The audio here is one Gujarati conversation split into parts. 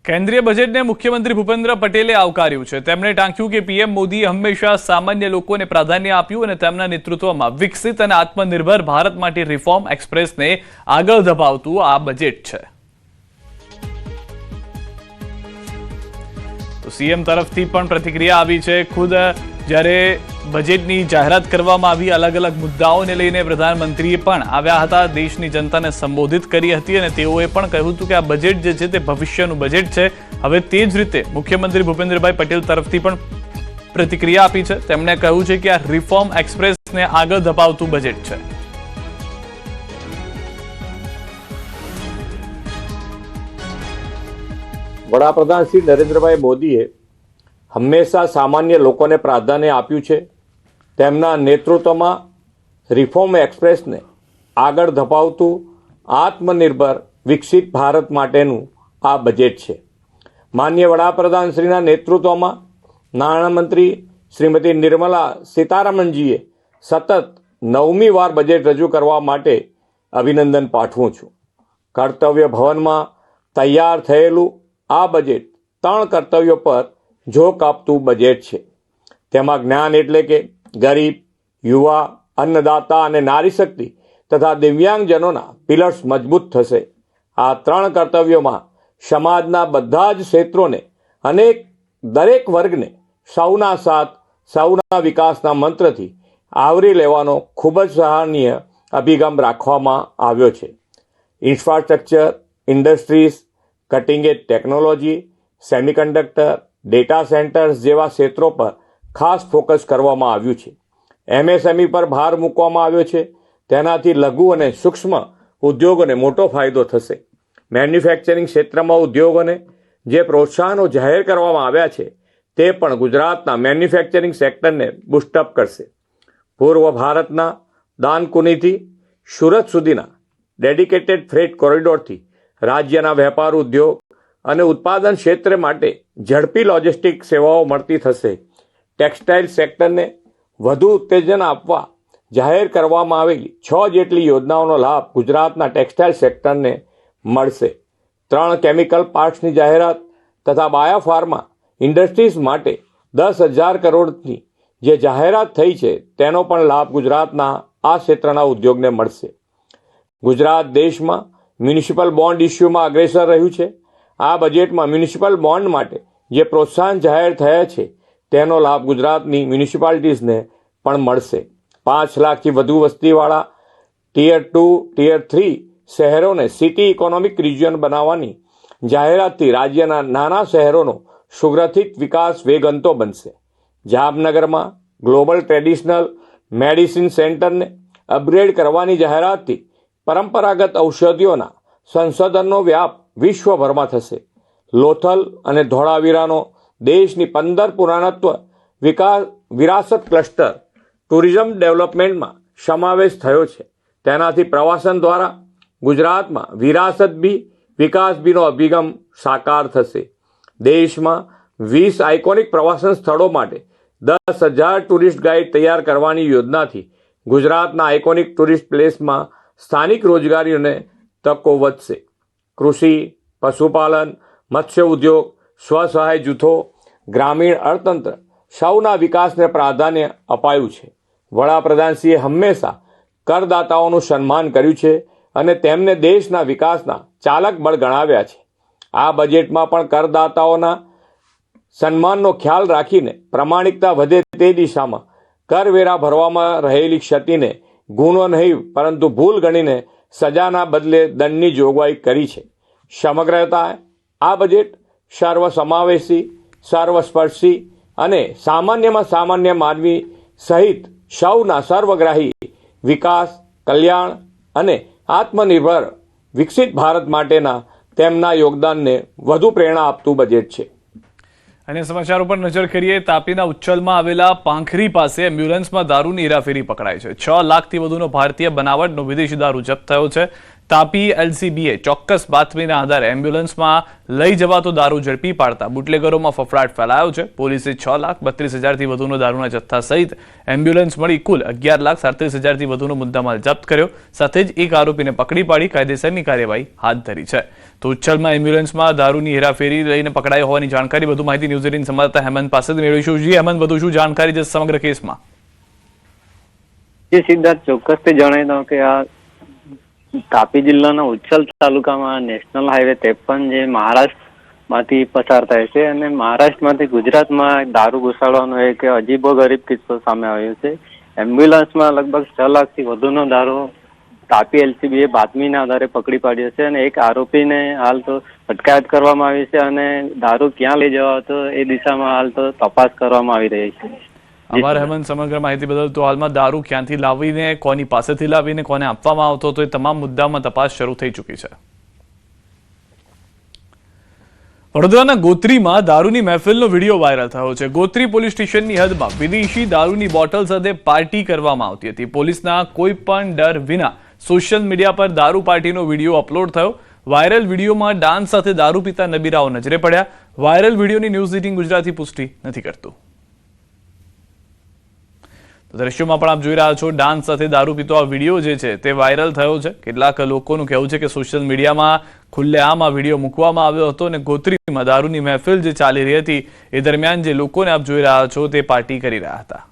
કેન્દ્રીય બજેટને મુખ્યમંત્રી ભૂપેન્દ્ર પટેલે આવકાર્યું છે। તેમણે ટાંક્યું કે પીએમ મોદીએ હંમેશા સામાન્ય લોકોને પ્રાધાન્ય આપ્યું અને તેમના નેતૃત્વમાં વિકસિત અને આત્મનિર્ભર ભારત માટે રિફોર્મ એક્સપ્રેસને આગળ ધપાવતું આ બજેટ છે। તો સીએમ તરફથી પણ પ્રતિક્રિયા આવી છે। ખુદ જ્યારે બજેટની જાહેરાત કરવામાં આવી, અલગ અલગ મુદ્દાઓને લઈને પ્રધાનમંત્રીએ પણ આવ્યા હતા, દેશની જનતાને સંબોધિત કરી હતી અને તેઓએ પણ કહ્યું હતું કે આ બજેટ જે છે તે ભવિષ્યનું બજેટ છે। હવે તે જ રીતે મુખ્યમંત્રી ભૂપેન્દ્રભાઈ પટેલ તરફથી પણ પ્રતિક્રિયા આપી છે। તેમણે કહ્યું છે કે આ રિફોર્મ એક્સપ્રેસને આગળ ધપાવતું બજેટ છે। વડાપ્રધાન શ્રી નરેન્દ્રભાઈ મોદીએ હંમેશા સામાન્ય લોકોને પ્રાધાન્ય આપ્યું છે। તેમના નેતૃત્વમાં રિફોર્મ એક્સપ્રેસને આગળ ધપાવતું આત્મનિર્ભર વિકસિત ભારત માટેનું આ બજેટ છે। માનનીય વડાપ્રધાન શ્રીના નેતૃત્વમાં નાણામંત્રી શ્રીમતી નિર્મલા સીતારામનજીએ સતત 9મી વાર બજેટ રજૂ કરવા માટે અભિનંદન પાઠવું છું। કર્તવ્ય ભવનમાં તૈયાર થયેલું આ બજેટ 3 કર્તવ્યો પર ઝોક આપતું બજેટ છે। તેમાં જ્ઞાન એટલે કે ગરીબ, યુવા, અન્નદાતા અને નારી શક્તિ તથા દિવ્યાંગજનોના પિલર્સ મજબૂત થશે। આ 3 કર્તવ્યોમાં સમાજના બધા જ ક્ષેત્રોને અને દરેક વર્ગને સૌના સાથ સૌના વિકાસના મંત્રથી આવરી લેવાનો ખૂબ જ સરાહનીય અભિગમ રાખવામાં આવ્યો છે। ઇન્ફ્રાસ્ટ્રક્ચર, ઇન્ડસ્ટ્રીઝ, કટિંગ એજ ટેકનોલોજી, સેમિકન્ડક્ટર, ડેટા સેન્ટર્સ જેવા ક્ષેત્રો પર ખાસ ફોકસ કરવામાં આવ્યું છે। એમએસએમઈ પર ભાર મૂકવામાં આવ્યો છે। તેનાથી લઘુ અને સૂક્ષ્મ ઉદ્યોગોને મોટો ફાયદો થશે। મેન્યુફેક્ચરિંગ ક્ષેત્રમાં ઉદ્યોગોને જે પ્રોત્સાહનો જાહેર કરવામાં આવ્યા છે તે પણ ગુજરાતના મેન્યુફેક્ચરિંગ સેક્ટરને બૂસ્ટઅપ કરશે। પૂર્વ ભારતના દાનકુનીથી સુરત સુધીના ડેડિકેટેડ ફ્રેટ કોરિડોરથી રાજ્યના વેપાર ઉદ્યોગ અને ઉત્પાદન ક્ષેત્ર માટે ઝડપી લોજિસ્ટિક સેવાઓ મળતી થશે। ટેક્સટાઇલ સેક્ટરને વધુ ઉત્તેજન આપવા જાહેર કરવામાં આવેલી 6 જેટલી યોજનાઓનો લાભ ગુજરાતના ટેક્સટાઇલ સેક્ટરને મળશે। 3 કેમિકલ પાર્ક્સની જાહેરાત તથા બાયોફાર્મા ઇન્ડસ્ટ્રીઝ માટે 10,000 કરોડની જે જાહેરાત થઈ છે તેનો પણ લાભ ગુજરાતના આ ક્ષેત્રના ઉદ્યોગને મળશે। ગુજરાત દેશમાં મ્યુનિસિપલ બોન્ડ ઇસ્યુમાં અગ્રેસર રહ્યું છે। આ બજેટમાં મ્યુનિસિપલ બોન્ડ માટે જે પ્રોત્સાહન જાહેર થયા છે તેનો લાભ ગુજરાતની મ્યુનિસિપાલિટીઝને પણ મળશે। 5 લાખથી વધુ વસ્તીવાળા ટિયર 2, ટિયર 3 શહેરોને સિટી ઇકોનોમિક રિજિયન બનાવવાની જાહેરાતથી રાજ્યના નાના શહેરોનો સુગ્રથિત વિકાસ વેગવંતો બનશે। જામનગરમાં ગ્લોબલ ટ્રેડિશનલ મેડિસિન સેન્ટરને અપગ્રેડ કરવાની જાહેરાતથી પરંપરાગત ઔષધિઓના સંશોધનનો વ્યાપ વિશ્વભરમાં થશે। લોથલ અને ધોળાવીરાનો દેશની 15 પુરાતત્વ વિરાસત ક્લસ્ટર ટુરિઝમ ડેવલપમેન્ટમાં સમાવેશ થયો છે। તેનાથી પ્રવાસન દ્વારા ગુજરાતમાં વિરાસત બી વિકાસ બીનો અભિગમ સાકાર થશે। દેશમાં 20 આઇકોનિક પ્રવાસન સ્થળો માટે 10,000 ટુરિસ્ટ ગાઈડ તૈયાર કરવાની યોજનાથી ગુજરાતના આઇકોનિક ટુરિસ્ટ પ્લેસમાં સ્થાનિક રોજગારીઓને તકો વધશે। કૃષિ, પશુપાલન, મત્સ્ય ઉદ્યોગ, સ્વસહાય જૂથો, ગ્રામીણ અર્થતંત્ર સૌના વિકાસને પ્રાધાન્ય અપાયું છે। વડાપ્રધાનશ્રીએ હંમેશા કરદાતાઓનું સન્માન કર્યું છે અને તેમને દેશના વિકાસના ચાલક બળ ગણાવ્યા છે। આ બજેટમાં પણ કરદાતાઓના સન્માનનો ખ્યાલ રાખીને પ્રમાણિકતા વધે તે દિશામાં કરવેરા ભરવામાં રહેલી ક્ષતિને ગુનો નહીં પરંતુ ભૂલ ગણીને સજાના બદલે દંડની જોગવાઈ કરી છે। સમગ્રતા આ બજેટ સર્વસમાવેશી, સર્વસ્પર્શી અને સામાન્યમાં સામાન્ય માનવી સહિત સૌના સર્વગ્રાહી વિકાસ, કલ્યાણ અને આત્મનિર્ભર વિકસિત ભારત માટેના તેમના યોગદાનને વધુ પ્રેરણા આપતું બજેટ છે। અન્ય સમાચારો પર નજર કરીએ। તાપીના ઉચ્છલમાં આવેલા પાંખરી પાસે એમ્બ્યુલન્સમાં દારૂની હેરાફેરી પકડાઈ છે। 6 લાખથી વધુનો ભારતીય બનાવટનો વિદેશી દારૂ જપ્ત થયો છે। તાપી એલસીબીએ ચોક્કસ બાતમીના આધારે એમ્બ્યુલન્સમાં લઈ જવાતો દારૂ ઝડપી પાડતા બુટલેગરોમાં ફફડાટ ફેલાયો છે. પોલીસે 6,32,000થી વધુનો દારૂના જથ્થા સહિત એમ્બ્યુલન્સ મળી કુલ 11,37,000થી વધુનો મુદ્દામાલ જપ્ત કર્યો. સાથે જ એક આરોપીને પકડી પાડી કાયદેસરની કાર્યવાહી હાથ ધરી છે. તો ઉચ્છલમાં એમ્બ્યુલન્સમાં દારૂની હેરાફેરી લઈને પકડાયો હોવાની જાણકારી, વધુ માહિતી ન્યૂઝ 18 સંવાદદાતા હેમંત પાસેથી મેળવીશું. જી હેમંત, વધુ શું જાણકારી છે સમગ્ર કેસમાં? સિદ્ધાર્થ, ચોક્કસથી જણાવી દઉં કે આ તાપી જિલ્લાના ઉચ્છલ તાલુકામાં નેશનલ હાઈવે 53 જે મહારાષ્ટ્રમાંથી પસાર થાય છે અને મહારાષ્ટ્રમાંથી ગુજરાતમાં દારૂ ઘુસાડવાનો એક અજીબોગરીબ કિસ્સો સામે આવ્યો છે. એમ્બ્યુલન્સમાં લગભગ 6 લાખથી વધુનો દારૂ તાપી એલસીબીએ બાતમીના આધારે પકડી પાડ્યો છે અને એક આરોપીને હાલ તો અટકાયત કરવામાં આવી છે અને દારૂ ક્યાં લઈ જવા હતો એ દિશામાં હાલ તો તપાસ કરવામાં આવી રહી છે. આભાર હેમંત સમગ્ર માહિતી બદલ. તો હાલમાં દારૂ ક્યાંથી લાવીને, કોની પાસેથી લાવીને, કોને આપવામાં આવતો હતો, એ તમામ મુદ્દામાં તપાસ શરૂ થઈ ચૂકી છે. વડોદરાના ગોત્રીમાં દારૂની મહેફિલનો વિડીયો વાયરલ થયો છે. ગોત્રી પોલીસ સ્ટેશનની હદમાં વિદેશી દારૂની બોટલ સાથે પાર્ટી કરવામાં આવતી હતી. પોલીસના કોઈ પણ ડર વિના સોશિયલ મીડિયા પર દારૂ પાર્ટીનો વિડીયો અપલોડ થયો. વાયરલ વિડીયોમાં ડાન્સ સાથે દારૂ પીતા નબીરાઓ નજરે પડ્યા. વાયરલ વિડીયોની ન્યૂઝ 18 ગુજરાતી પુષ્ટિ નથી કરતું. દ્રશ્યોમાં પણ આપ જોઈ રહ્યા છો, ડાન્સ સાથે દારૂ પીતો આ વિડીયો જે છે તે વાયરલ થયો છે. કેટલાક લોકોનું કહેવું છે કે સોશિયલ મીડિયામાં ખુલ્લેઆમ આ વિડીયો મૂકવામાં આવ્યો હતો અને ગોત્રીમાં દારૂની મહેફિલ જે ચાલી રહી હતી એ દરમિયાન જે લોકોને આપ જોઈ રહ્યા છો તે પાર્ટી કરી રહ્યા હતા.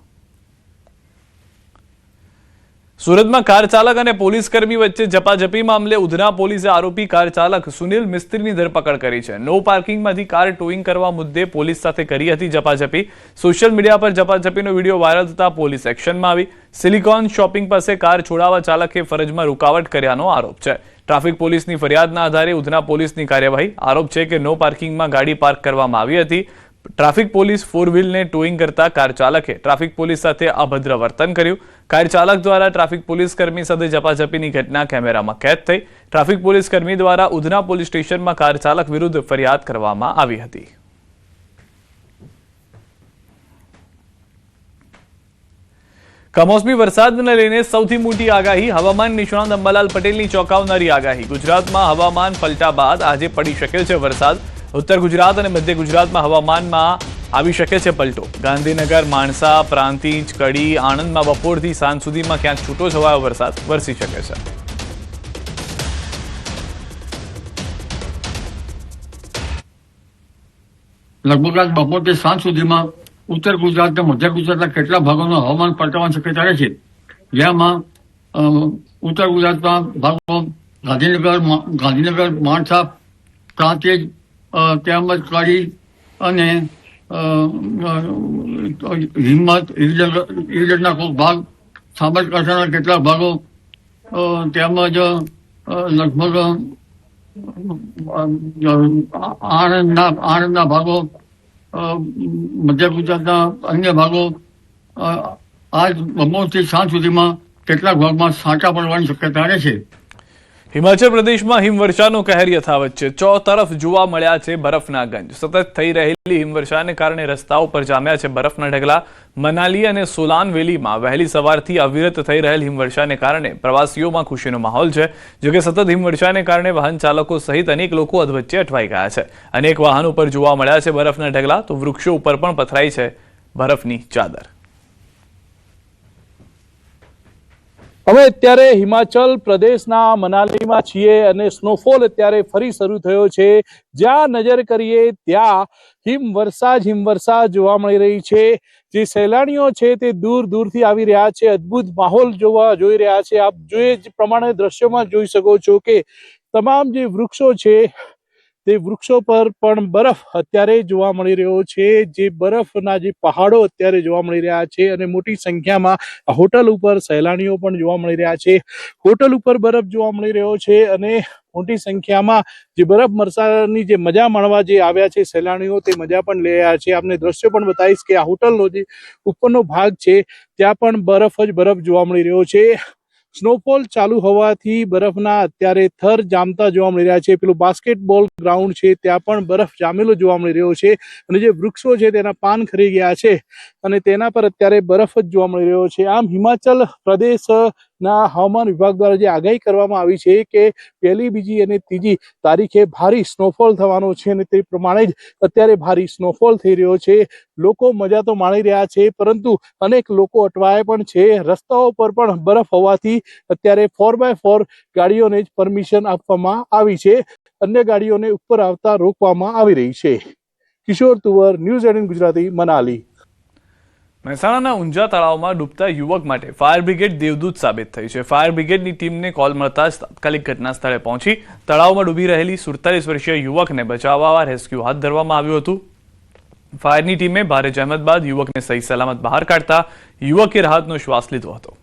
સુરતમાં કાર ચાલક અને પોલીસ કર્મી વચ્ચે ઝપાઝપી મામલે ઉધના પોલીસે આરોપી કાર ચાલક સુનિલ મિસ્ત્રીની ધરપકડ કરી છે. નો પાર્કિંગમાંથી કાર ટોઈંગ કરવા મુદ્દે પોલીસ સાથે કરી હતી ઝપાઝપી. સોશિયલ મીડિયા પર ઝપાઝપીનો વિડીયો વાયરલ થતા પોલીસ એક્શનમાં આવી. સિલિકોન શોપિંગ પાસે કાર છોડાવવા ચાલકે ફરજમાં રૂકાવટ કર્યાનો આરોપ છે. ટ્રાફિક પોલીસની ફરિયાદના આધારે ઉધના પોલીસની કાર્યવાહી. આરોપ છે કે નો પાર્કિંગમાં ગાડી પાર્ક કરવામાં આવી હતી. ટ્રાફિક પોલીસ 4 વ્હીલને ટોઈંગ કરતા કાર ચાલકે ટ્રાફિક પોલીસ સાથે અભદ્ર વર્તન કર્યું. કાર ચાલક દ્વારા ટ્રાફિક પોલીસ કર્મી સાથે ઝપાઝપીની ઘટના કેમેરામાં કેદ થઈ. ટ્રાફિક પોલીસ કર્મી દ્વારા ઉધના પોલીસ સ્ટેશનમાં કાર ચાલક વિરુદ્ધ ફરિયાદ કરવામાં આવી હતી. કમોસમી વરસાદને લઈને સૌથી મોટી આગાહી. હવામાન નિષ્ણાત અંબાલાલ પટેલની ચોંકાવનારી આગાહી. ગુજરાતમાં હવામાન પલટા બાદ આજે પડી શકે છે વરસાદ. ઉત્તર ગુજરાત અને મધ્ય ગુજરાતમાં હવામાનમાં આવી શકે છે પલટો. ગાંધીનગર, માણસા, પ્રાંતિજ, કડી, આણંદમાં બપોરથી સાંજ સુધીમાં ક્યાંક છૂટો છવાયો વરસાદ વરસી શકે છે. લગભગ આજ બપોરથી સાંજ સુધીમાં ઉત્તર ગુજરાત અને મધ્ય ગુજરાતના કેટલા ભાગોનું હવામાન પલટાવાની શક્યતા રહે છે. જેમાં ઉત્તર ગુજરાતના ભાગો ગાંધીનગર, માણસા, પ્રાંતિજ તેમજ કડી અને હિંમત, ઈડરના કોઈ ભાગ, સાબરકાંઠાના કેટલાક ભાગો તેમજ લગભગ આણંદના ભાગો, મધ્ય ગુજરાતના અન્ય ભાગો આજ બપોરથી સાંજ સુધીમાં કેટલાક ભાગમાં છાંટા પડવાની શક્યતા રહે છે. હિમાચલ પ્રદેશમાં હિમવર્ષાનો કહેર યથાવત છે. ચોતરફ જોવા મળ્યા છે બરફના ગંજ. સતત થઈ રહેલી હિમવર્ષાને કારણે રસ્તાઓ પર જામ્યા છે બરફના ઢગલા. મનાલી અને સોલાન વેલીમાં વહેલી સવારથી અવિરત થઈ રહેલ હિમવર્ષાને કારણે પ્રવાસીઓમાં ખુશીનો માહોલ છે. જોકે સતત હિમવર્ષાને કારણે વાહન ચાલકો સહિત અનેક લોકો અધવચ્ચે અટવાઈ ગયા છે. અનેક વાહનો પર જોવા મળ્યા છે બરફના ઢગલા, તો વૃક્ષો ઉપર પણ પથરાઈ છે બરફની ચાદર. અમે અત્યારે હિમાચલ પ્રદેશના મનાલીમાં છીએ અને સ્નોફોલ અત્યારે ફરી શરૂ થયો છે. જ્યાં નજર કરીએ ત્યાં હિમવર્ષા જોવા મળી રહી છે. જે સહેલાણીઓ છે તે દૂર દૂરથી આવી રહ્યા છે. અદ્ભુત માહોલ જોઈ રહ્યા છે. આપ જે પ્રમાણે દ્રશ્યોમાં જોઈ શકો છો કે તમામ જે વૃક્ષો છે તે વૃક્ષો પર પણ બરફ અત્યારે જોવા મળી રહ્યો છે. જે બરફના જે પહાડો અત્યારે જોવા મળી રહ્યા છે અને મોટી સંખ્યામાં હોટલ ઉપર સહેલાણીઓ પણ જોવા મળી રહ્યા છે. હોટલ ઉપર બરફ જોવા મળી રહ્યો છે અને મોટી સંખ્યામાં જે બરફ વરસાદની જે મજા માણવા જે આવ્યા છે સહેલાણીઓ, તે મજા પણ લઈ રહ્યા છે. આપને દ્રશ્યો પણ બતાવીશ કે આ હોટલનો જે ઉપરનો ભાગ છે ત્યાં પણ બરફ જ બરફ જોવા મળી રહ્યો છે. સ્નોફોલ ચાલુ હોવાથી બરફના અત્યારે થર જામતા જોવા મળી રહ્યા છે. પેલું બાસ્કેટબોલ ગ્રાઉન્ડ છે ત્યાં પણ બરફ જામેલો જોવા મળી રહ્યો છે અને જે વૃક્ષો છે તેના પાન ખરી ગયા છે અને તેના પર અત્યારે બરફ જ જોવા મળી રહ્યો છે. આમ હિમાચલ પ્રદેશના હવામાન વિભાગ દ્વારા જે આગાહી કરવામાં આવી છે કે 1લી, 2જી અને 3જી તારીખે ભારે સ્નોફોલ થવાનો છે અને તે પ્રમાણે જ અત્યારે ભારે સ્નોફોલ થઈ રહ્યો છે. લોકો મજા તો માણી રહ્યા છે, પરંતુ અનેક લોકો અટવાયા પણ છે. રસ્તાઓ પર પણ બરફ હોવાથી અત્યારે 4x4 ગાડીઓને જ પરમિશન આપવામાં આવી છે. અન્ય ગાડીઓને ઉપર આવતા રોકવામાં આવી રહી છે. કિશોર તુવર, ન્યૂઝ 18 ગુજરાતી, મનાલી. મહેસાણાના ઊંઝા તળાવમાં ડૂબતા યુવક માટે ફાયર બ્રિગેડ દેવદૂત સાબિત થઈ છે. ફાયર બ્રિગેડની ટીમને કોલ મળતા જ તાત્કાલિક ઘટના સ્થળે પહોંચી તળાવમાં ડૂબી રહેલી 47 વર્ષીય યુવકને બચાવવા રેસ્ક્યુ હાથ ધરવામાં આવ્યું હતું. ફાયરની ટીમે ભારે જહેમત બાદ યુવકને સહી સલામત બહાર કાઢતા યુવકે રાહતનો શ્વાસ લીધો હતો.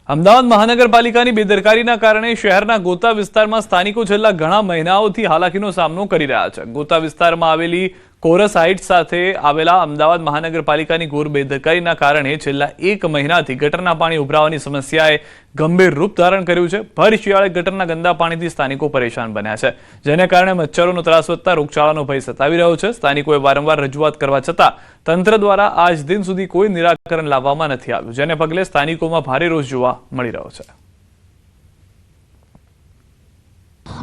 અમદાવાદ મહાનગરપાલિકાની બેદરકારીના કારણે શહેરના ગોતા વિસ્તારમાં સ્થાનિકો છેલ્લા ઘણા મહિનાઓથી હાલાકીનો સામનો કરી રહ્યા છે. ગોતા વિસ્તારમાં આવેલી કોરસ હાઇટ્સ સાથે આવેલા અમદાવાદ મહાનગરપાલિકાની ઘોર બેદરકારીના કારણે છેલ્લા 1 મહિનાથી ગટરના પાણી ઉભરાવાની સમસ્યાએ ગંભીર રૂપ ધારણ કર્યું છે. ભર શિયાળે ગટરના ગંદા પાણીથી સ્થાનિકો પરેશાન બન્યા છે, જેને કારણે મચ્છરોનો ત્રાસ વધતા રોગચાળાનો ભય સતાવી રહ્યો છે. સ્થાનિકોએ વારંવાર રજૂઆત કરવા છતાં તંત્ર દ્વારા આજ દિન સુધી કોઈ નિરાકરણ લાવવામાં નથી આવ્યું, જેને પગલે સ્થાનિકોમાં ભારે રોષ જોવા મળી રહ્યો છે.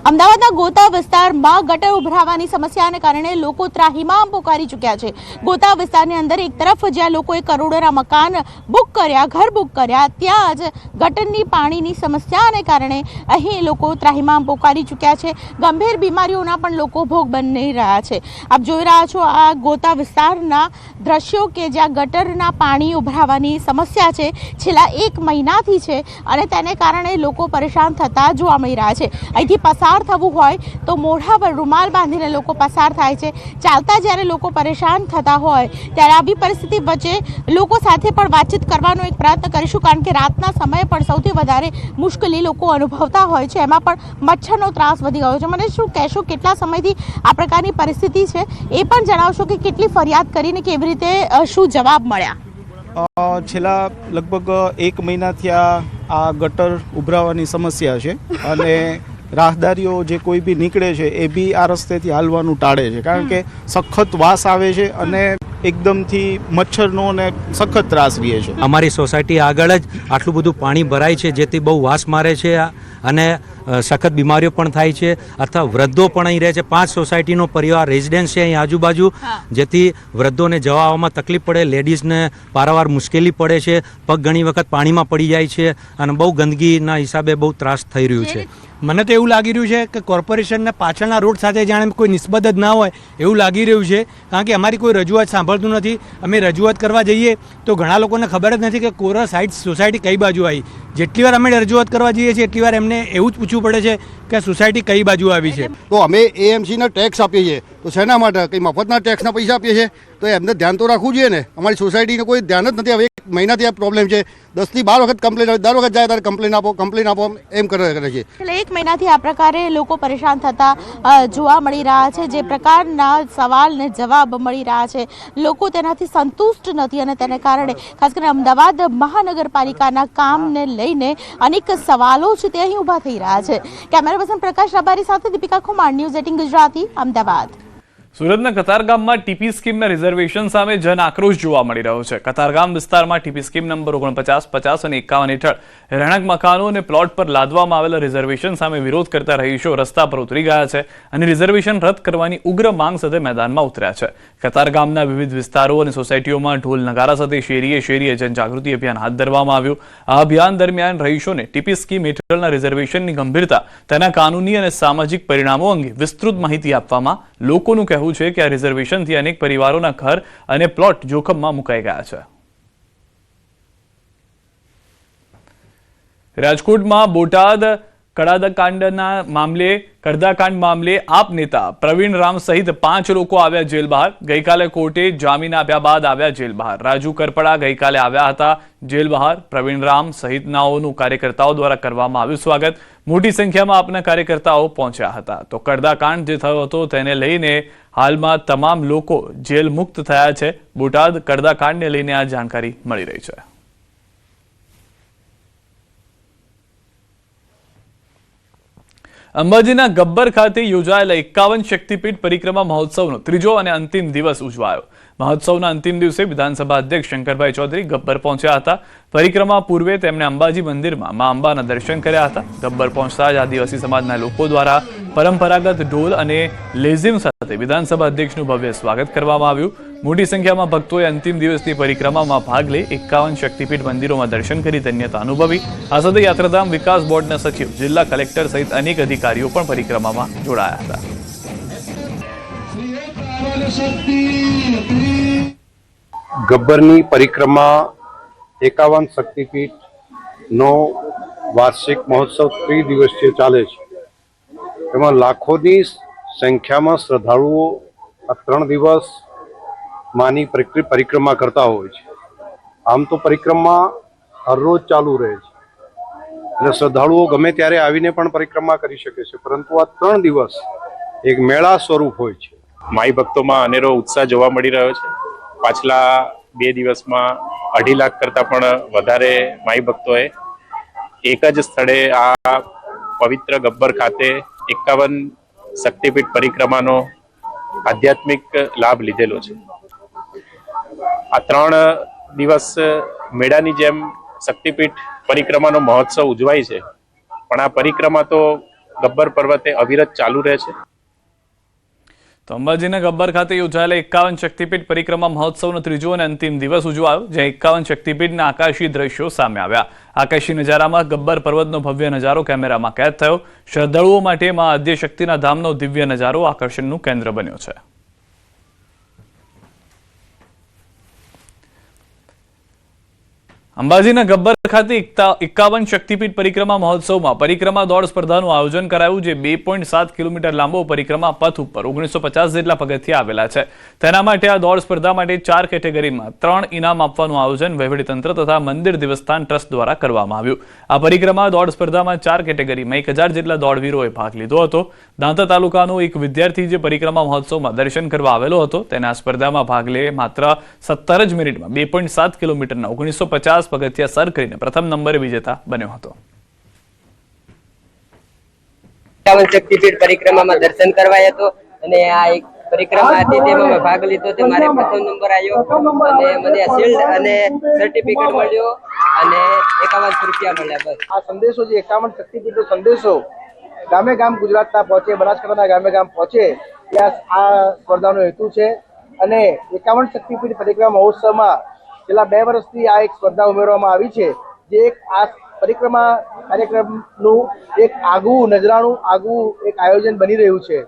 અમદાવાદના ગોતા વિસ્તારમાં ગટર ઉભરાવાની સમસ્યાને કારણે લોકો ત્રાહિમામ પોકારી ચૂક્યા છે. ગોતા વિસ્તારની અંદર એક તરફ જ્યાં લોકોએ કરોડોના મકાન બુક કર્યા, ઘર બુક કર્યા, ત્યાં જ ગટરની પાણીની સમસ્યાને કારણે અહીં લોકો ત્રાહિમામ પોકારી ચૂક્યા છે. ગંભીર બીમારીઓના પણ લોકો ભોગ બની રહ્યા છે. આપ જોઈ રહ્યા છો આ ગોતા વિસ્તારના દ્રશ્યો કે જ્યાં ગટરના પાણી ઉભરાવાની સમસ્યા છે, છેલ્લા 1 મહિનાથી છે અને તેને કારણે લોકો પરેશાન થતા જોવા મળી રહ્યા છે. અહીંથી પસાર થવું હોય તો મોઢા પર રૂમાલ બાંધીને લોકો પસાર થાય છે. ચાલતા જ્યારે લોકો પરેશાન થતા હોય ત્યારે આવી પરિસ્થિતિ વચ્ચે લોકો સાથે પણ વાતચીત કરવાનો એક પ્રયત્ન કરીશું, કારણ કે રાતના સમયે પણ સૌથી વધારે મુશ્કેલી લોકો અનુભવતા હોય છે. એમાં પણ મચ્છરનો ત્રાસ વધી ગયો છે. મને શું કહેશો, કેટલા સમયથી આ પ્રકારની પરિસ્થિતિ છે એ પણ જણાવશો કે કેટલી ફરિયાદ કરીને કેવી રીતે શું જવાબ મળ્યા? છેલ્લા લગભગ 1 મહિનાથી આ ગટર ઉભરાવાની સમસ્યા છે અને રાહદારીઓ જે કોઈ બી નીકળે છે એ બી આ રસ્તેથી હાલવાનું ટાળે છે, કારણ કે સખત વાસ આવે છે અને એકદમથી મચ્છરનો અને સખત ત્રાસ રહે છે. અમારી સોસાયટી આગળ જ આટલું બધું પાણી ભરાય છે, જેથી બહુ વાસ મારે છે અને સખત બીમારીઓ પણ થાય છે. અથવા વૃદ્ધો પણ અહીં રહે છે. 5 સોસાયટીનો પરિવાર રેઝિડન્સ છે અહીં આજુબાજુ, જેથી વૃદ્ધોને જવા આવવામાં તકલીફ પડે, લેડીઝને પારાવાર મુશ્કેલી પડે છે, પગ ઘણી વખત પાણીમાં પડી જાય છે અને બહુ ગંદકીના હિસાબે બહુ ત્રાસ થઈ રહ્યું છે. મને તો એવું લાગી રહ્યું છે કે કોર્પોરેશનના પાછળના રોડ સાથે જાણે કોઈ નિસ્બત જ ના હોય એવું લાગી રહ્યું છે, કારણ કે અમારી કોઈ રજૂઆત સાંભળતું નથી. અમે રજૂઆત કરવા જઈએ તો ઘણા લોકોને ખબર જ નથી કે કોરસ હાઇટ્સ સોસાયટી કઈ બાજુ આવી. જેટલી વાર અમે રજૂઆત કરવા જઈએ છીએ એટલી વાર એમને એવું જ પૂછવું પડે છે કે સોસાયટી કઈ બાજુ આવી છે. તો અમે એએમસીના ટેક્સ આપીએ છીએ, તો શેના માટે? કંઈ મફતના ટેક્સના પૈસા આપીએ છીએ, તો એમને ધ્યાન તો રાખવું જોઈએ ને. અમારી સોસાયટીને કોઈ ધ્યાન જ નથી. હવે 1 મહિનાથી આ પ્રોબ્લેમ છે. 10 થી 12 વખત કમ્પ્લેન આવે, દર વખત જાય ત્યારે કમ્પ્લેન આપો એમ કરે છે. એટલે 1 મહિનાથી આ પ્રકારે લોકો પરેશાન થતા જોવા મળી રહ્યા છે. જે પ્રકારના સવાલ ને જવાબ મળી રહ્યા છે, લોકો તેનાથી સંતુષ્ટ નથી અને તેને કારણે ખાસ કરીને અમદાવાદ મહાનગરપાલિકાના કામને લઈને અનેક સવાલો છે તે અહીં ઊભા થઈ રહ્યા છે. કેમેરા પર્સન પ્રકાશ રબારી સાથે દીપિકા કુમાર, ન્યૂઝ 18 ગુજરાતી, અમદાવાદ. સુરતના કતારગામમાં ટીપી સ્કીમના રિઝર્વેશન સામે જન આક્રોશ જોવા મળી રહ્યો છે. કતારગામ વિસ્તારમાં ટીપી સ્કીમ નંબર 49, 50 અને 51 હેઠળ રહેણાંક મકાનો અને પ્લોટ પર લાદવામાં આવેલા રિઝર્વેશન સામે વિરોધ કરતા રહીશો રસ્તા પર ઉતરી ગયા છે અને રિઝર્વેશન રદ કરવાની ઉગ્ર માંગ સાથે મેદાનમાં ઉતર્યા છે. કતારગામના વિવિધ વિસ્તારો અને સોસાયટીઓમાં ઢોલ નગારા સાથે શેરીએ જનજાગૃતિ અભિયાન હાથ ધરવામાં આવ્યું. આ અભિયાન દરમિયાન રહીશોને ટીપી સ્કીમ હેઠળના રિઝર્વેશનની ગંભીરતા, તેના કાનૂની અને સામાજિક પરિણામો અંગે વિસ્તૃત માહિતી આપવામાં લોકોનું કહેવું છે કે આ રિઝર્વેશનથી અનેક પરિવારોના ઘર અને પ્લોટ જોખમમાં મુકાઈ ગયા છે. રાજકોટમાં બોટાદ કડદાકાંડ મામલે આપ નેતા પ્રવીણ રામ સહિત 5 લોકો આવ્યા જેલ બહાર. ગઈકાલે કોર્ટે જામીન આપ્યા બાદ આવ્યા જેલ બહાર. રાજુ કરપડા ગઈકાલે આવ્યા હતા જેલ બહાર. પ્રવીણ રામ સહિતનાઓનું કાર્યકર્તાઓ દ્વારા કરવામાં આવ્યું સ્વાગત. મોટી સંખ્યામાં આપના કાર્યકર્તાઓ પહોંચ્યા હતા. તો કડદાકાંડ જે થયો હતો તેને લઈને હાલમાં તમામ લોકો જેલ મુક્ત થયા છે. બોટાદ કડદાકાંડને લઈને આ જાણકારી મળી રહી છે. અંબાજીના ગબ્બર ખાતે યોજાયેલા 51 શક્તિપીઠ પરિક્રમા મહોત્સવનો ત્રીજો અને અંતિમ દિવસ ઉજવાયો. મહોત્સવના અંતિમ દિવસે વિધાનસભા અધ્યક્ષ શંકરભાઈ ચૌધરી ગબ્બર પહોંચ્યા હતા. પરિક્રમા પૂર્વે તેમણે અંબાજી મંદિરમાં મા અંબાના દર્શન કર્યા હતા. ગબ્બર પહોંચતા જ આદિવાસી સમાજના લોકો દ્વારા પરંપરાગત ઢોલ અને લેઝિમ સાથે વિધાનસભા અધ્યક્ષનું ભવ્ય સ્વાગત કરવામાં આવ્યું. મોટી સંખ્યામાં ભક્તોએ અંતિમ દિવસની પરિક્રમામાં ભાગ લઈ 51 શક્તિપીઠ મંદિરોમાં દર્શન કરી ધન્યતા અનુભવી. આ સાથે યાત્રાધામ વિકાસ બોર્ડના સચિવ, જિલ્લા કલેક્ટર સહિત અનેક અધિકારીઓ પણ પરિક્રમામાં જોડાયા હતા. ગબ્બરની પરિક્રમા 51 શક્તિપીઠનો વાર્ષિક મહોત્સવ ત્રિદિવસીય ચાલે છે. એમાં લાખોની સંખ્યામાં શ્રદ્ધાળુઓ આ 3 દિવસ માની પરિક્રમા કરતા હોય છે. આમ તો પરિક્રમા હરરોજ ચાલુ રહે છે અને શ્રદ્ધાળુઓ ગમે ત્યારે આવીને પણ પરિક્રમા કરી શકે છે, પરંતુ આ 3 દિવસ એક મેળા સ્વરૂપ હોય છે. માઈ ભક્તોમાં અનેરો ઉત્સાહ જોવા મળી રહ્યો છે. પાછલા 2 દિવસમાં 2.5 લાખ કરતાં પણ વધારે માઈ ભક્તોએ એક જ સ્થળે આ પવિત્ર ગબ્બર ખાતે 51 શક્તિપીઠ પરિક્રમાનો આધ્યાત્મિક લાભ લીધેલો છે. આ 3 દિવસ મેળાની જેમ શક્તિપીઠ પરિક્રમાનો મહોત્સવ ઉજવાય છે, પણ આ પરિક્રમા તો ગબ્બર પર્વતે અવિરત ચાલુ રહે છે. તો અંબાજીના ગબ્બર ખાતે યોજાયેલા 51 શક્તિપીઠ પરિક્રમા મહોત્સવનો ત્રીજો અને અંતિમ દિવસ ઉજવાયો, જ્યાં 51 શક્તિપીઠના આકાશી દ્રશ્યો સામે આવ્યા. આકાશી નજારામાં ગબ્બર પર્વતનો ભવ્ય નજારો કેમેરામાં કેદ થયો. શ્રદ્ધાળુઓ માટે મા આદ્યશક્તિના ધામનો દિવ્ય નજારો આકર્ષણનું કેન્દ્ર બન્યો છે. અંબાજીના ગબ્બર ખાતે 51 શક્તિપીઠ પરિક્રમા મહોત્સવમાં પરિક્રમા દોડ સ્પર્ધાનું આયોજન કરાયું, જે 2.7 કિલોમીટર લાંબો પરિક્રમા પથ ઉપર 1950 જેટલા પગથિયા આવેલા છે. તેના માટે આ દોડ સ્પર્ધા માટે 4 કેટેગરીમાં 3 ઇનામ આપવાનું આયોજન વહીવટીતંત્ર તથા મંદિર દેવસ્થાન ટ્રસ્ટ દ્વારા કરવામાં આવ્યું. આ પરિક્રમા દોડ સ્પર્ધામાં 4 કેટેગરીમાં 1000 જેટલા દોડવીરોએ ભાગ લીધો હતો. દાંતા તાલુકાનો એક વિદ્યાર્થી જે પરિક્રમા મહોત્સવમાં દર્શન કરવા આવેલો હતો, તેને આ સ્પર્ધામાં ભાગ લઈ માત્ર 17 જ મિનિટમાં 2.7 કિલોમીટરના 1950 પગથિયા સર કરીને પ્રથમ નંબરે વિજેતા બન્યો હતો. શક્તિપીઠ પરિક્રમામાં દર્શન કરવાય હતો અને આ એક પરિક્રમા હતી તેમાં મેં ભાગ લીધો. તે મારે પ્રથમ નંબર આવ્યો અને મને શિલ્ડ અને સર્ટિફિકેટ મળ્યો અને 51 રૂપિયા મળ્યા. બસ આ સંદેશો જે 51 શક્તિપીઠનો સંદેશો ગામે ગામ ગુજરાતના પહોંચે, બનાસકાંઠાના ગામે ગામ પહોંચે, ત્યાં આ સ્પર્ધાનો હેતુ છે. અને 51 શક્તિપીઠ પરિક્રમા મહોત્સવમાં છેલ્લા 2 વર્ષથી આ એક સ્પર્ધા ઉમેરવામાં આવી છે, જે એક આ પરિક્રમા કાર્યક્રમનું એક આગવું નજરાણું આગવું એક આયોજન બની રહ્યું છે.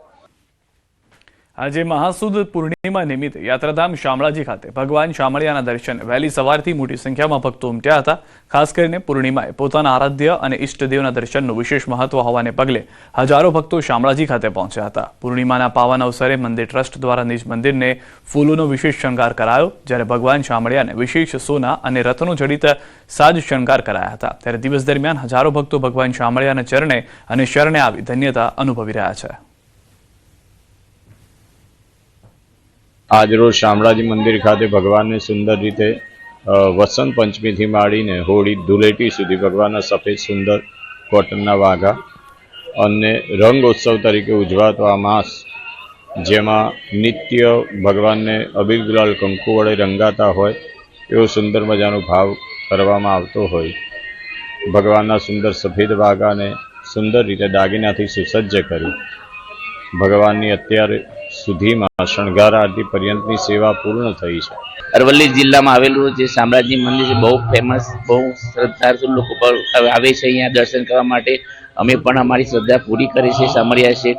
આજે મહાસુદ પૂર્ણિમા નિમિત્તે યાત્રાધામ શામળાજી ખાતે ભગવાન શામળિયાના દર્શન વહેલી સવારથી મોટી સંખ્યામાં ભક્તો ઉમટ્યા હતા. ખાસ કરીને પૂર્ણિમાએ પોતાના આરાધ્ય અને ઇષ્ટદેવના દર્શનનું વિશેષ મહત્વ હોવાને પગલે હજારો ભક્તો શામળાજી ખાતે પહોંચ્યા હતા. પૂર્ણિમાના પાવન અવસરે મંદિર ટ્રસ્ટ દ્વારા નિજ મંદિરને ફૂલોનો વિશેષ શણગાર કરાયો, જ્યારે ભગવાન શામળિયાને વિશેષ સોના અને રત્નો જડિત સાજ શણગાર કરાયા હતા. ત્યારે દિવસ દરમિયાન હજારો ભક્તો ભગવાન શામળિયાના ચરણે અને શરણે આવી ધન્યતા અનુભવી રહ્યા છે. આજરોજ શામળાજી મંદિર ખાતે ભગવાનને સુંદર રીતે વસંત પંચમીથી માંડીને હોળી ધૂળેટી સુધી ભગવાનના સફેદ સુંદર કોટનના વાઘા અને રંગોત્સવ તરીકે ઉજવાતો આ માસ, જેમાં નિત્ય ભગવાનને અબીર ગુલાલ કંકુ વડે રંગાતા હોય એવો સુંદર મજાનો ભાવ કરવામાં આવતો હોય. ભગવાનના સુંદર સફેદ વાઘાને સુંદર રીતે દાગીનાથી સુસજ્જ કરી ભગવાનની અત્યારે સુધીમાં શણગાર આરતી પર્યંતની સેવા પૂર્ણ થઈ છે. અરવલ્લી જિલ્લામાં આવેલું જે શામળાજી મંદિર છે, બહુ ફેમસ, બહુ શ્રદ્ધાળુ લોકો આવે છે અહીંયા દર્શન કરવા માટે. અમે પણ અમારી શ્રદ્ધા પૂરી કરી છે શામળિયા છે,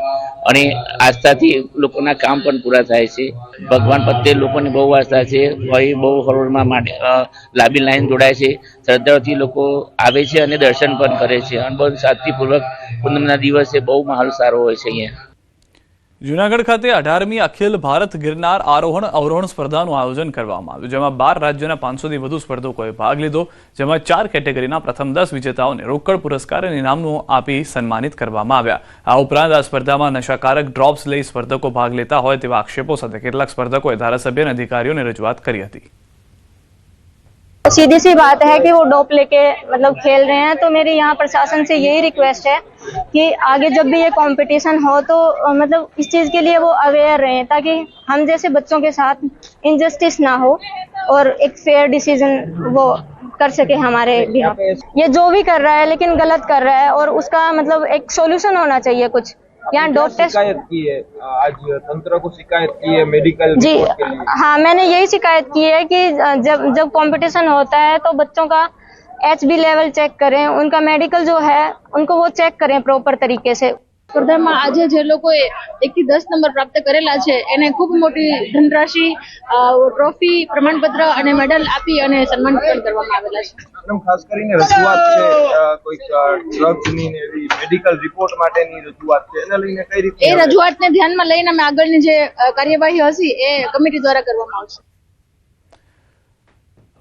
અને આસ્થાથી લોકોના કામ પણ પૂરા થાય છે. ભગવાન પ્રત્યે લોકોની બહુ આસ્થા છે. બહુ હરોળમાં માટે લાંબી લાઈન જોડાય છે. શ્રદ્ધાથી લોકો આવે છે અને દર્શન પણ કરે છે, અને બહુ શાંતિપૂર્વક પૂનમના દિવસે બહુ માહોલ સારો હોય છે અહીંયા. જૂનાગઢ ખાતે 18મી અખિલ ભારત ગિરનાર આરોહણ અવરોહણ સ્પર્ધાનું આયોજન કરવામાં આવ્યું, જેમાં 12 રાજ્યોના 500થી વધુ સ્પર્ધકોએ ભાગ લીધો. જેમાં 4 કેટેગરીના પ્રથમ 10 વિજેતાઓને રોકડ પુરસ્કાર અને ઇનામનું આપી સન્માનિત કરવામાં આવ્યા. આ ઉપરાંત આ સ્પર્ધામાં નશાકારક ડ્રોપ્સ લઈ સ્પર્ધકો ભાગ લેતા હોય તેવા આક્ષેપો સાથે કેટલાક સ્પર્ધકોએ ધારાસભ્ય અને અધિકારીઓને રજૂઆત કરી હતી. सीधी सी बात है कि वो डोप लेके मतलब खेल रहे हैं। तो मेरी यहाँ प्रशासन से यही रिक्वेस्ट है कि आगे जब भी ये कंपटीशन हो तो मतलब इस चीज के लिए वो अवेयर रहें, ताकि हम जैसे बच्चों के साथ इंजस्टिस ना हो और एक फेयर डिसीजन वो कर सके हमारे बिहाफ। ये जो भी कर रहा है लेकिन गलत कर रहा है और उसका मतलब एक सॉल्यूशन होना चाहिए कुछ। यहाँ डॉग टेस्ट शिकायत की है, आज तंत्र को शिकायत की है मेडिकल जी, रिपोर्ट के लिए। हाँ मैंने यही शिकायत की है कि जब कंपटीशन होता है तो बच्चों का HB लेवल चेक करें, उनका मेडिकल जो है उनको वो चेक करें प्रोपर तरीके से। સ્પર્ધામાં આજે જે લોકોએ 1 થી 10 નંબર પ્રાપ્ત કરેલા છે એને ખૂબ મોટી ધનરાશિ, ટ્રોફી, પ્રમાણપત્ર અને મેડલ આપી અને સન્માનિત કરવામાં આવેલા છે. ખાસ કરીને રજૂઆત છે કોઈક ડ્રગ્સની ને એવી મેડિકલ રિપોર્ટ માટેની રજૂઆત છે, એને લઈને કઈ રીતે એ રજૂઆતને ધ્યાનમાં લઈને અમે આગળની જે કાર્યવાહી હશે એ કમિટી દ્વારા કરવામાં આવશે.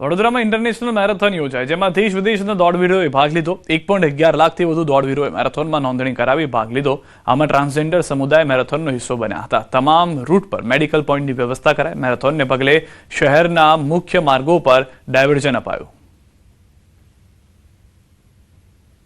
વડોદરામાં ઇન્ટરનેશનલ મેરેથોન યોજાય, જેમાં દેશ વિદેશના દોડવીરોએ ભાગ લીધો. 1.11 લાખથી વધુ દોડવીરોએ મેરેથોનમાં નોંધણી કરાવી ભાગ લીધો. આમાં ટ્રાન્સજેન્ડર સમુદાય મેરેથોનનો હિસ્સો બન્યા હતા. તમામ રૂટ પર મેડિકલ પોઈન્ટની વ્યવસ્થા કરાઈ. મેરેથોનને પગલે શહેરના મુખ્ય માર્ગો પર ડાયવર્ઝન અપાયું.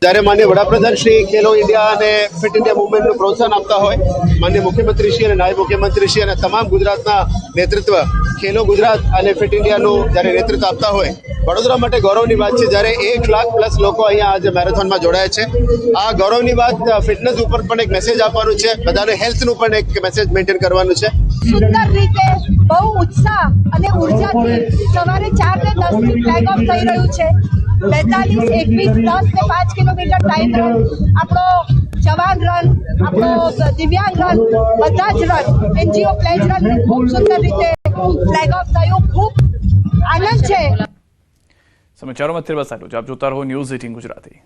જ્યારે માનનીય વડાપ્રધાન શ્રી ખેલો ઇન્ડિયા અને ફિટ ઇન્ડિયા મુવમેન્ટનું પ્રોત્સાહન આપતા હોય, માનનીય મુખ્યમંત્રી શ્રી અને નાયબ મુખ્યમંત્રી શ્રી અને તમામ ગુજરાતના નેતૃત્વ ખેલો ગુજરાત અને ફિટ ઇન્ડિયાનું જ્યારે નેતૃત્વ આપતા હોય, વડોદરા માટે ગૌરવની વાત છે જ્યારે 1 લાખ પ્લસ લોકો અહીંયા આજે મેરેથોનમાં જોડાયા છે. આ ગૌરવની વાત ફિટનેસ ઉપર પણ એક મેસેજ આપવાનું છે, બધાને હેલ્થનું પણ એક મેસેજ મેન્ટેન કરવાનું છે. સુંદર રીતે બહુ ઉત્સાહ અને ઉર્જાથી સવારે 4 ને 10 થી ફ્લેગ ઓફ થઈ રહ્યું છે. 42, 21, 10 ને 5 કિલોમીટર ટાઈમ રન, આપણો જવાન રન, આપણો દિવ્યાંગ રન, બધા જ રન, NGO પ્લેજ રન ખૂબ સુંદર રીતે ફ્લેગ ઓફ થયું. ખૂબ આનંદ છે. સમાચારોમાં અત્યારે બસ આટલું જ. આપ જોતા રહો ન્યૂઝ 18 ગુજરાતી.